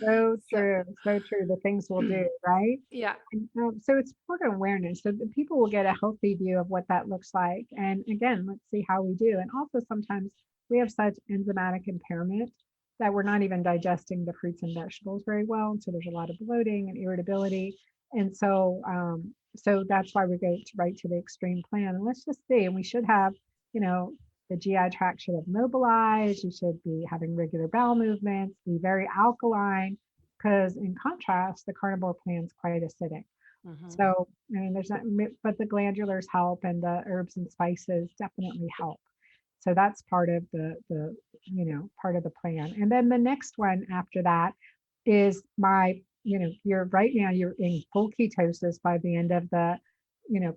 So true. So true. The things we'll do, right? Yeah. And, so it's important awareness. So that people will get a healthy view of what that looks like. And again, let's see how we do. And also sometimes we have such enzymatic impairment that we're not even digesting the fruits and vegetables very well. And so there's a lot of bloating and irritability. And so, so that's why we go right to the extreme plan. And let's just see, and we should have, the GI tract should have mobilized. You should be having regular bowel movements, be very alkaline, because in contrast, the carnivore plan is quite acidic. So, I mean, there's not, but the glandulars help, and the herbs and spices definitely help. So that's part of the part of the plan. And then the next one after that is you're right now, you're in full ketosis by the end of the,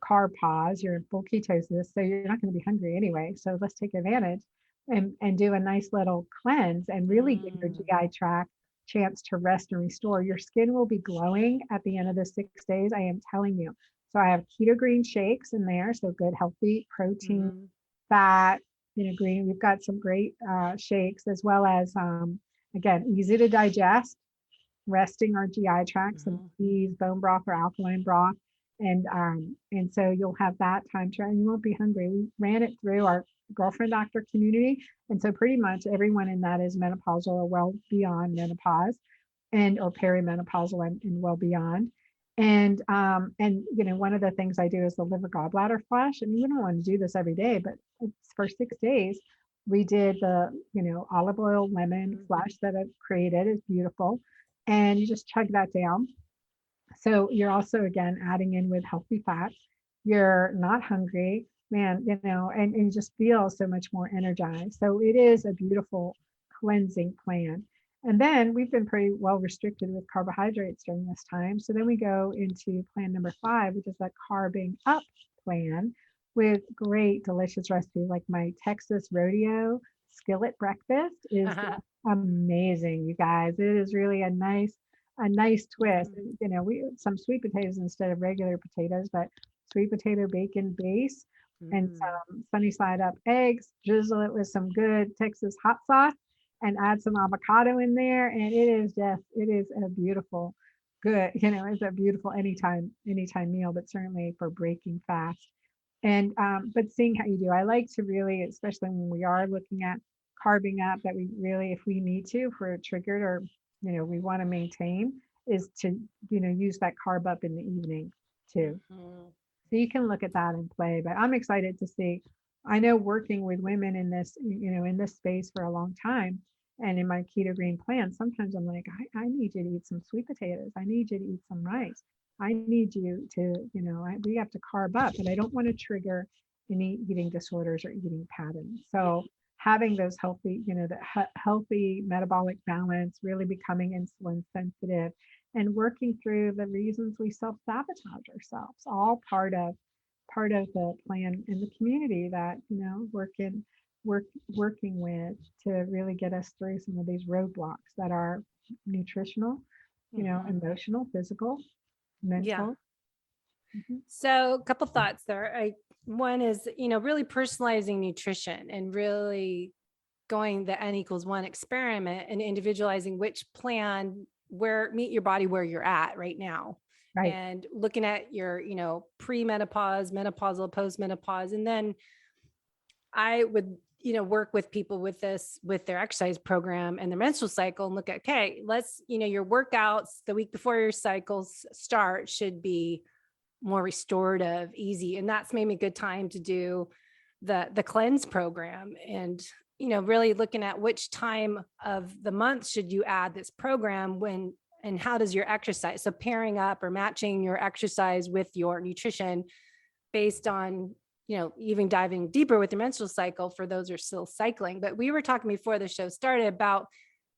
carb pause, you're in full ketosis. So you're not going to be hungry anyway. So let's take advantage and do a nice little cleanse and really give your GI tract chance to rest and restore. Your skin will be glowing at the end of the 6 days. I am telling you. So I have Keto-Green shakes in there. So good, healthy protein, fat, green. We've got some great shakes, as well as, again, easy to digest, resting our GI tract, some teas, bone broth or alkaline broth. And so you'll have that time to, and you won't be hungry. We ran it through our girlfriend doctor community. And so pretty much everyone in that is menopausal or well beyond menopause, or perimenopausal and well beyond. And one of the things I do is the liver gallbladder flush. And you don't want to do this every day, but it's for 6 days. We did the, olive oil lemon flush that I've created. Is beautiful. And you just chug that down. So you're also, again, adding in with healthy fats. You're not hungry, man, and you just feel so much more energized. So it is a beautiful cleansing plan. And then we've been pretty well restricted with carbohydrates during this time. So then we go into plan number 5, which is a carbing up plan with great, delicious recipes like my Texas rodeo skillet breakfast is amazing, you guys. It is really a nice twist. We some sweet potatoes instead of regular potatoes, but sweet potato bacon base and some sunny side up eggs, drizzle it with some good Texas hot sauce and add some avocado in there. And it is a beautiful, good, it's a beautiful anytime meal, but certainly for breaking fast. And, but seeing how you do, I like to really, especially when we are looking at carbing up, that we really, if we need to, if we're triggered or, we want to maintain, is to, use that carb up in the evening too. So you can look at that and play, but I'm excited to see. I know working with women in this, in this space for a long time, and in my Keto-Green plan, sometimes I'm like, I need you to eat some sweet potatoes. I need you to eat some rice. I need you to, we have to carb up, but I don't want to trigger any eating disorders or eating patterns. So having those healthy, the healthy metabolic balance, really becoming insulin sensitive, and working through the reasons we self-sabotage ourselves, all part of the plan in the community that, working with to really get us through some of these roadblocks that are nutritional, emotional, physical, mental. So a couple thoughts there. One is, really personalizing nutrition and really going the N=1 experiment and individualizing which plan meet your body where you're at right now. Right. And looking at your, pre-menopause, menopausal, post-menopause. And then I would, work with people with their exercise program and their menstrual cycle and look at, okay, let's, your workouts the week before your cycles start should be more restorative, easy. And that's maybe a good time to do the cleanse program and, really looking at which time of the month should you add this program when, and how does your exercise, so pairing up or matching your exercise with your nutrition based on, even diving deeper with your menstrual cycle for those who are still cycling. But we were talking before the show started about,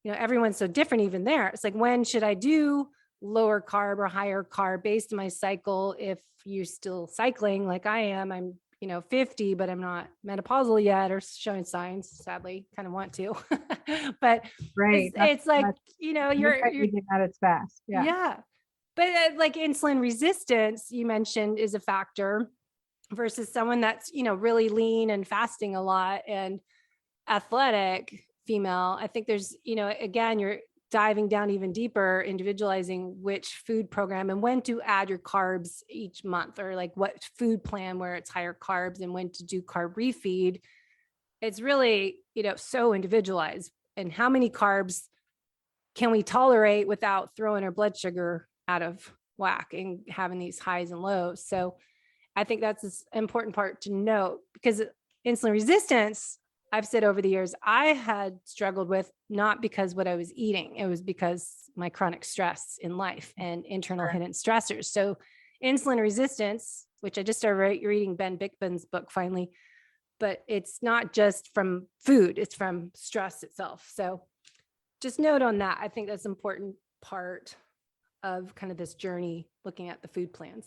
everyone's so different even there. It's like, when should I do lower carb or higher carb based on my cycle? If you're still cycling like I am, I'm 50, but I'm not menopausal yet or showing signs, sadly, kind of want to, but right. It's like, you're at its best. Yeah. But like insulin resistance, you mentioned, is a factor versus someone that's, really lean and fasting a lot and athletic. female. I think there's, again, you're diving down even deeper, individualizing which food program and when to add your carbs each month, or like what food plan where it's higher carbs and when to do carb refeed. It's really, so individualized. And how many carbs can we tolerate without throwing our blood sugar out of whack and having these highs and lows? So I think that's an important part to note, because insulin resistance, I've said over the years, I had struggled with, not because what I was eating, it was because my chronic stress in life and internal hidden stressors. So insulin resistance, which I just started reading Ben Bickman's book finally, but it's not just from food, it's from stress itself. So just note on that. I think that's an important part of kind of this journey, looking at the food plans.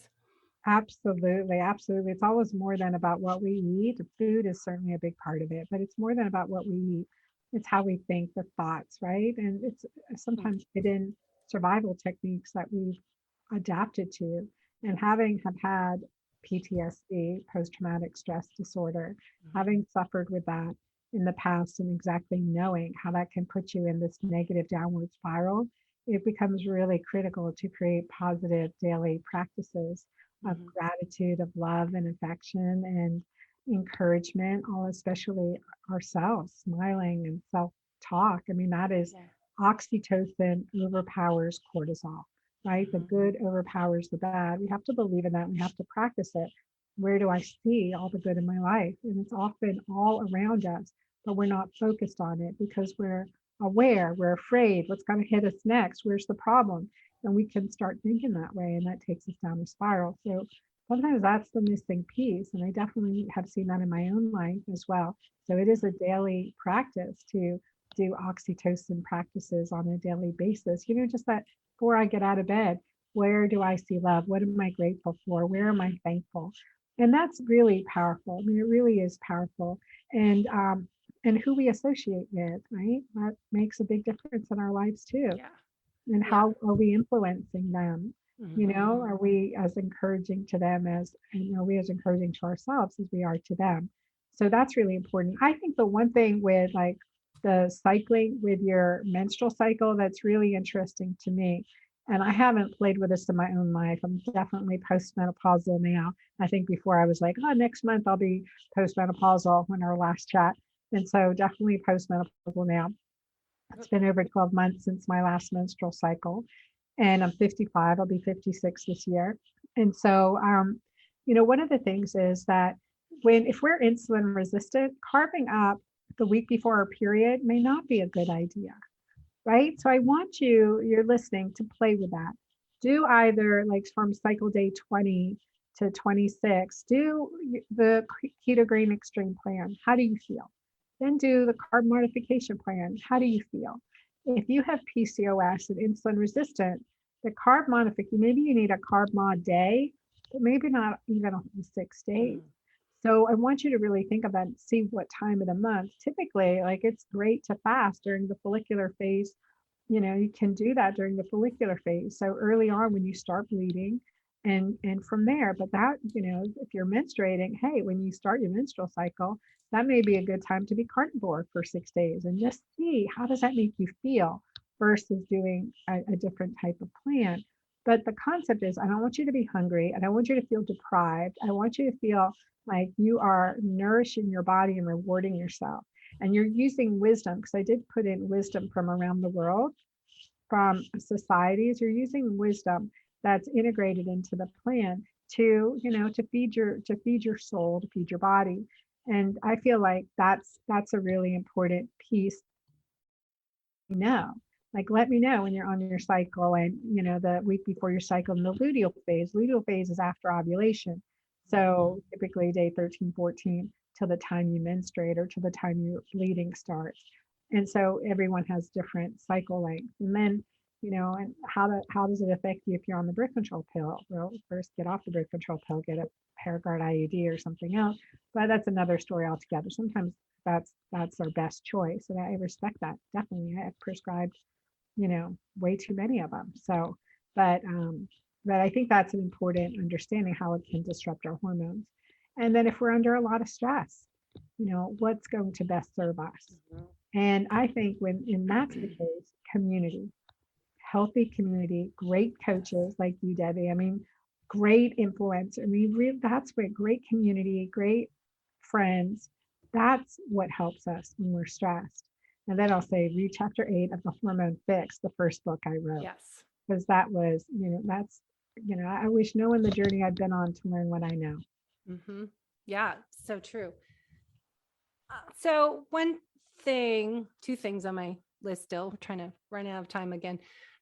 Absolutely. Absolutely. It's always more than about what we eat. Food is certainly a big part of it, but it's more than about what we eat. It's how we think, the thoughts, right? And it's sometimes hidden survival techniques that we've adapted to. And have had PTSD, post-traumatic stress disorder, having suffered with that in the past, and exactly knowing how that can put you in this negative downward spiral, it becomes really critical to create positive daily practices of gratitude, of love and affection and encouragement, especially ourselves, smiling and self-talk. I mean, that is oxytocin overpowers cortisol, right? The good overpowers the bad. We have to believe in that. We have to practice it. Where do I see all the good in my life? And it's often all around us, but we're not focused on it because we're aware, we're afraid, what's going to hit us next? Where's the problem? And we can start thinking that way, and that takes us down a spiral. So sometimes that's the missing piece. And I definitely have seen that in my own life as well. So it is a daily practice to do oxytocin practices on a daily basis. Just that before I get out of bed, where do I see love? What am I grateful for? Where am I thankful? And that's really powerful. I mean, it really is powerful. And who we associate with, right? That makes a big difference in our lives too. Yeah. And how are we influencing them? Are we as encouraging to them are we as encouraging to ourselves as we are to them? So that's really important. I think the one thing with like the cycling with your menstrual cycle that's really interesting to me, and I haven't played with this in my own life. I'm definitely postmenopausal now. I think before I was like, next month I'll be postmenopausal when our last chat. And so definitely postmenopausal now. It's been over 12 months since my last menstrual cycle, and I'm 55. I'll be 56 this year. And so, one of the things is that if we're insulin resistant, carving up the week before our period may not be a good idea, right? So I want you're listening, to play with that. Do either like from cycle day 20 to 26, do the Keto-Green extreme plan. How do you feel? Then do the carb modification plan. How do you feel? If you have PCOS and insulin resistant, the carb modification, maybe you need a carb mod day, but maybe not even a whole 6 days. So I want you to really think of that and see what time of the month. Typically, like it's great to fast during the follicular phase. You can do that during the follicular phase. So early on when you start bleeding, and from there, but that, if you're menstruating, hey, when you start your menstrual cycle, that may be a good time to be carnivore for 6 days and just see how does that make you feel versus doing a different type of plan. But the concept is, I don't want you to be hungry. I don't want you to feel deprived. I want you to feel like you are nourishing your body and rewarding yourself. And you're using wisdom, because I did put in wisdom from around the world, from societies. You're using wisdom that's integrated into the plan to feed your soul, to feed your body. And I feel like that's a really important piece. Like, let me know when you're on your cycle, and the week before your cycle in the luteal phase. Luteal phase is after ovulation, so typically day 13, 14 till the time you menstruate or till the time your bleeding starts. And so everyone has different cycle lengths. And then and how does it affect you if you're on the birth control pill? Well, first get off the birth control pill, get a Paragard IUD or something else. But that's another story altogether. Sometimes that's our best choice, and I respect that. Definitely, I have prescribed, way too many of them. So, but I think that's an important understanding, how it can disrupt our hormones. And then if we're under a lot of stress, what's going to best serve us? And I think when that's the case, community, healthy community, great coaches like you, Debbie. I mean, great influence. I mean, that's what great community, great friends. That's what helps us when we're stressed. And then I'll say, read chapter 8 of the Hormone Fix, the first book I wrote, Yes. because that was, that's, I wish knowing the journey I've been on to learn what I know. Mm-hmm. Yeah, so true. So two things on my list still, trying to run out of time again.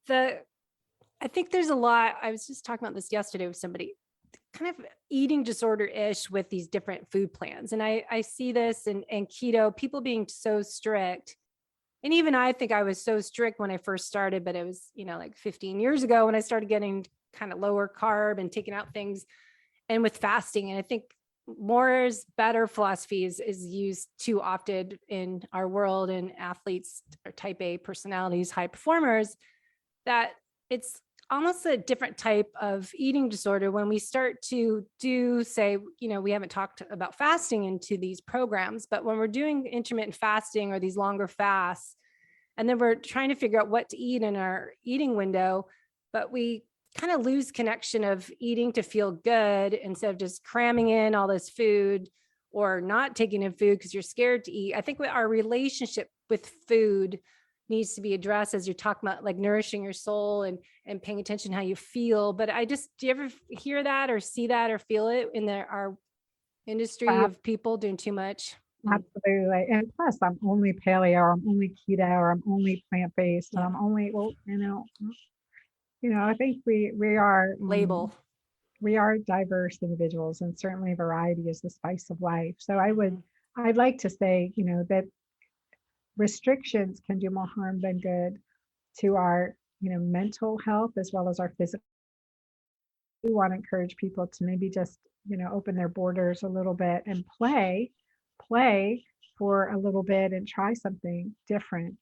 I think there's a lot, I was just talking about this yesterday with somebody, kind of eating disorder-ish with these different food plans. And I see this in keto, people being so strict. And even I think I was so strict when I first started, but it was, like 15 years ago when I started getting kind of lower carb and taking out things, and with fasting. And I think more is better philosophy is used too often in our world, and athletes or type A personalities, high performers, that it's almost a different type of eating disorder when we start to say, we haven't talked about fasting into these programs, but when we're doing intermittent fasting or these longer fasts, and then we're trying to figure out what to eat in our eating window, but we kind of lose connection of eating to feel good instead of just cramming in all this food or not taking in food because you're scared to eat. I think our relationship with food needs to be addressed, as you're talking about, like nourishing your soul and paying attention to how you feel. But do you ever hear that or see that or feel it in our industry of people doing too much? Absolutely. And plus, I'm only paleo, or I'm only keto, or I'm only plant-based, and I'm only, I think we are Label. We are diverse individuals, and certainly variety is the spice of life. So I'd like to say, that restrictions can do more harm than good to our, mental health as well as our physical. We want to encourage people to maybe just, open their borders a little bit and play for a little bit and try something different.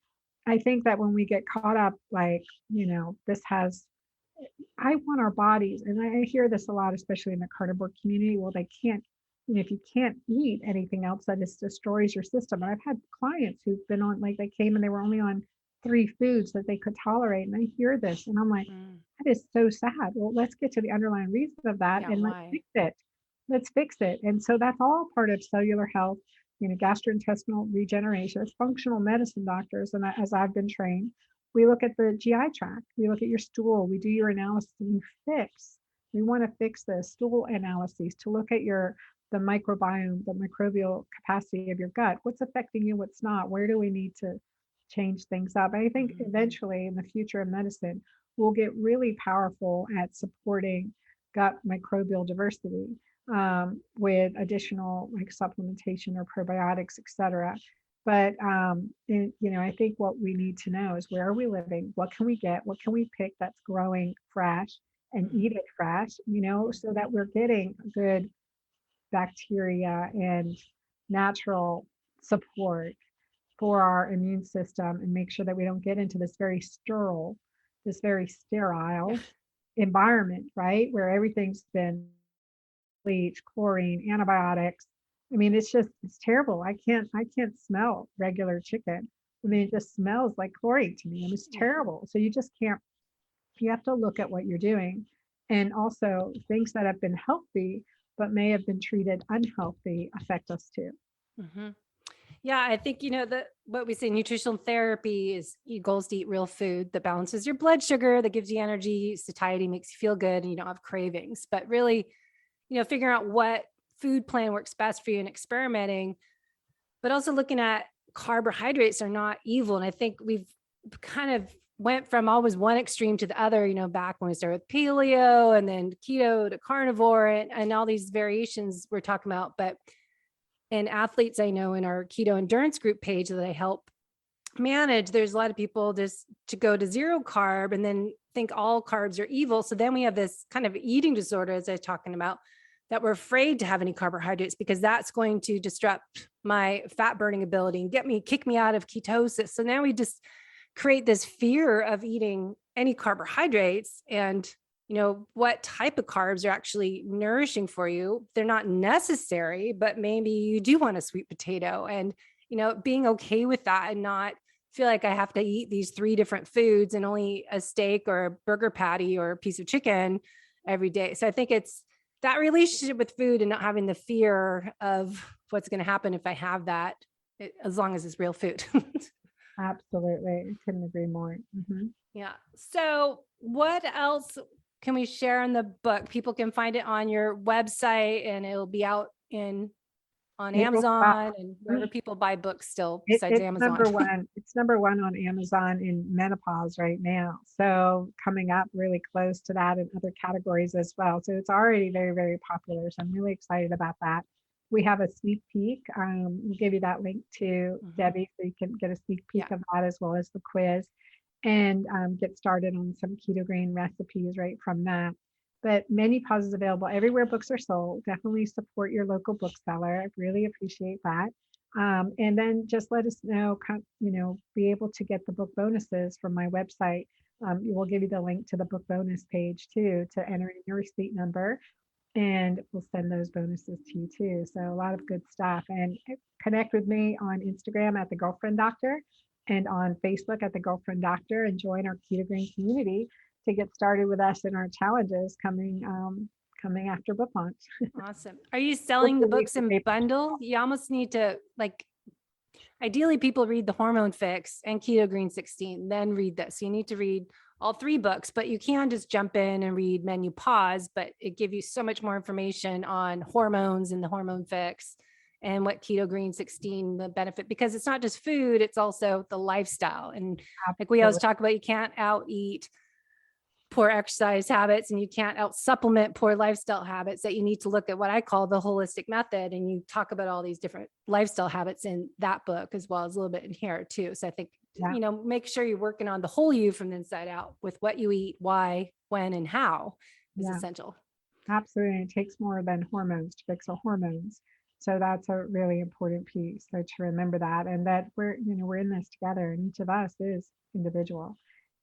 I think that when we get caught up, like, I want our bodies, and I hear this a lot, especially in the carnivore community. Well, they can't, if you can't eat anything else, that just destroys your system. And I've had clients who've been on, like, they came and they were only on 3 foods that they could tolerate. And I hear this and I'm like, that is so sad. Well, let's get to the underlying reason of that, and let's fix it. Let's fix it. And so that's all part of cellular health, gastrointestinal regeneration. As functional medicine doctors, and as I've been trained, we look at the GI tract, we look at your stool, we do your analysis, and we want to fix the stool analyses to look at the microbiome, the microbial capacity of your gut. What's affecting you, what's not, where do we need to change things up? I think eventually in the future of medicine, we'll get really powerful at supporting gut microbial diversity with additional like supplementation or probiotics, etc. But I think what we need to know is, where are we living? What can we get? What can we pick that's growing fresh and eat it fresh? So that we're getting good bacteria and natural support for our immune system, and make sure that we don't get into this very sterile environment, right? Where everything's been bleach, chlorine, antibiotics. I mean, it's terrible. I can't smell regular chicken. I mean, it just smells like chlorine to me. It's terrible. So you have to look at what you're doing. And also, things that have been healthy but may have been treated unhealthy affect us too. Mm-hmm. Yeah, I think, what we say, nutritional therapy is goals to eat real food that balances your blood sugar, that gives you energy, satiety, makes you feel good, and you don't have cravings. But really, figuring out what food plan works best for you and experimenting, but also looking at carbohydrates are not evil. And I think we've kind of went from always one extreme to the other, back when we started with paleo and then keto to carnivore and all these variations we're talking about. But and athletes I know in our keto endurance group page that I help manage, there's a lot of people just to go to zero carb and then think all carbs are evil. So then we have this kind of eating disorder, as I was talking about, that we're afraid to have any carbohydrates because that's going to disrupt my fat burning ability and kick me out of ketosis. So now we just create this fear of eating any carbohydrates, and what type of carbs are actually nourishing for you. They're not necessary, but maybe you do want a sweet potato. And being okay with that and not feel like I have to eat these 3 different foods and only a steak or a burger patty or a piece of chicken every day. So I think it's that relationship with food and not having the fear of what's going to happen if I have that, as long as it's real food. Absolutely. I couldn't agree more. Mm-hmm. Yeah. So what else can we share in the book? People can find it on your website, and it'll be out on Amazon and wherever people buy books still besides Amazon. It's number one on Amazon in Menopause right now. So coming up really close to that in other categories as well. So it's already very, very popular. So I'm really excited about that. We have a sneak peek. We'll give you that link to Debbie, so you can get a sneak peek of that, as well as the quiz, and get started on some Keto-Green recipes right from that. But MenuPause is available everywhere books are sold. Definitely support your local bookseller. I really appreciate that. And then just let us know, be able to get the book bonuses from my website. We'll give you the link to the book bonus page too, to enter in your receipt number, and we'll send those bonuses to you too. So a lot of good stuff. And connect with me on Instagram at The Girlfriend Doctor, and on Facebook at The Girlfriend Doctor, and join our Keto-Green community to get started with us in our challenges coming after book launch. Awesome. Are you selling the books in bundle? You almost need to, ideally people read the Hormone Fix and Keto-Green 16, then read this. You need to read all 3 books, but you can just jump in and read MenuPause, but it gives you so much more information on hormones and the Hormone Fix and what Keto-Green 16, the benefit, because it's not just food, it's also the lifestyle. And like we always talk about, you can't out eat poor exercise habits, and you can't out supplement poor lifestyle habits, that you need to look at what I call the holistic method. And you talk about all these different lifestyle habits in that book, as well as a little bit in here too. So I think, make sure you're working on the whole you from the inside out, with what you eat, why, when, and how is essential. Absolutely. It takes more than hormones to fix our hormones. So that's a really important piece. So to remember that, and that we're in this together, and each of us is individual.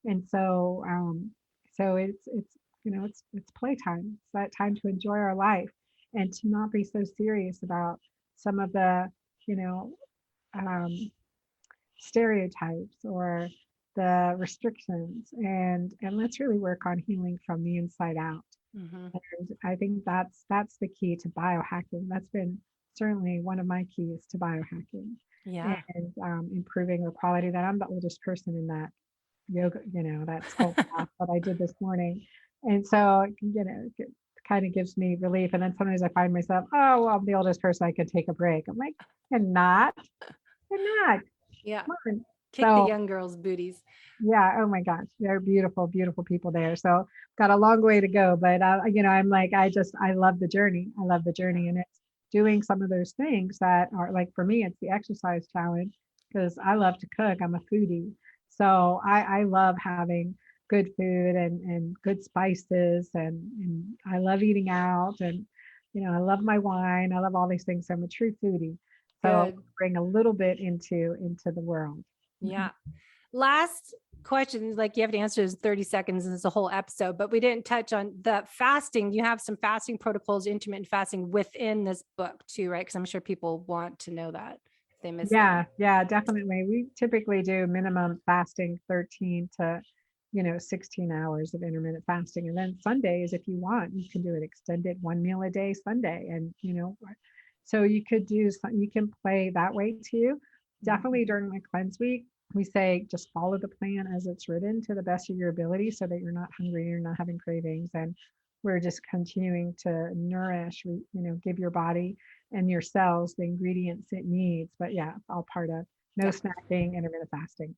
And so, so it's playtime. It's that time to enjoy our life, and to not be so serious about some of the, stereotypes or the restrictions, and let's really work on healing from the inside out. And I think that's the key to biohacking. That's been certainly one of my keys to biohacking. And improving the quality. That I'm the oldest person in that yoga, that sculpt class that I did this morning. And so, it kind of gives me relief. And then sometimes I find myself, oh, well, I'm the oldest person, I could take a break. I'm like, you're not. Yeah. Kick the young girls' booties. Yeah. Oh my gosh. They're beautiful, beautiful people there. So got a long way to go, but I'm like, I love the journey. I love the journey. And it's doing some of those things that are, like, for me, it's the exercise challenge, because I love to cook. I'm a foodie. So I love having good food and good spices, and I love eating out, and I love my wine. I love all these things. So I'm a true foodie. So bring a little bit into the world. Yeah. Last question, like you have to answer in 30 seconds, and it's a whole episode, but we didn't touch on the fasting. You have some fasting protocols, intermittent fasting within this book too, right? Because I'm sure people want to know that if they miss it. Yeah, definitely. We typically do minimum fasting 13 to 16 hours of intermittent fasting. And then Sundays, if you want, you can do an extended 1 meal a day Sunday. And, so you can play that way too. Definitely during my cleanse week, we say just follow the plan as it's written to the best of your ability, so that you're not hungry, you're not having cravings, and we're just continuing to nourish, give your body and your cells the ingredients it needs. But yeah, it's all part of no snacking, intermittent fasting.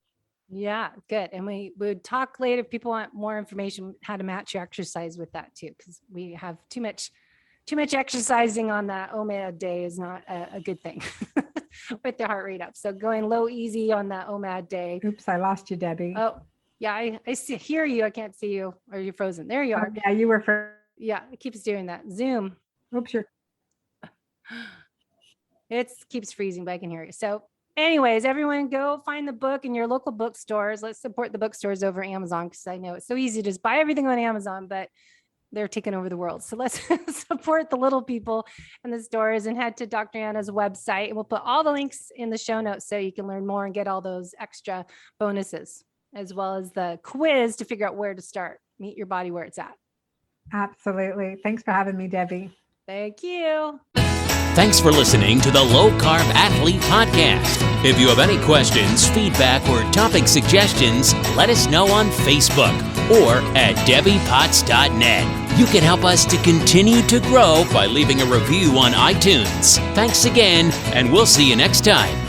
Yeah, good. And we would talk later if people want more information, how to match your exercise with that too, because we have too much exercising on that OMAD day is not a good thing with the heart rate up. So going low, easy on that OMAD day. Oops, I lost you, Debbie. Oh, yeah, I hear you. I can't see you, or you're frozen. There you are. Yeah, you were. Yeah, it keeps doing that. Zoom. Oops, it keeps freezing, but I can hear you. So anyways, everyone go find the book in your local bookstores. Let's support the bookstores over Amazon, because I know it's so easy to just buy everything on Amazon, but they're taking over the world. So let's support the little people in the stores and head to Dr. Anna's website. We'll put all the links in the show notes so you can learn more and get all those extra bonuses, as well as the quiz to figure out where to start. Meet your body where it's at. Absolutely. Thanks for having me, Debbie. Thank you. Thanks for listening to the Low Carb Athlete Podcast. If you have any questions, feedback, or topic suggestions, let us know on Facebook or at debbiepotts.net. You can help us to continue to grow by leaving a review on iTunes. Thanks again, and we'll see you next time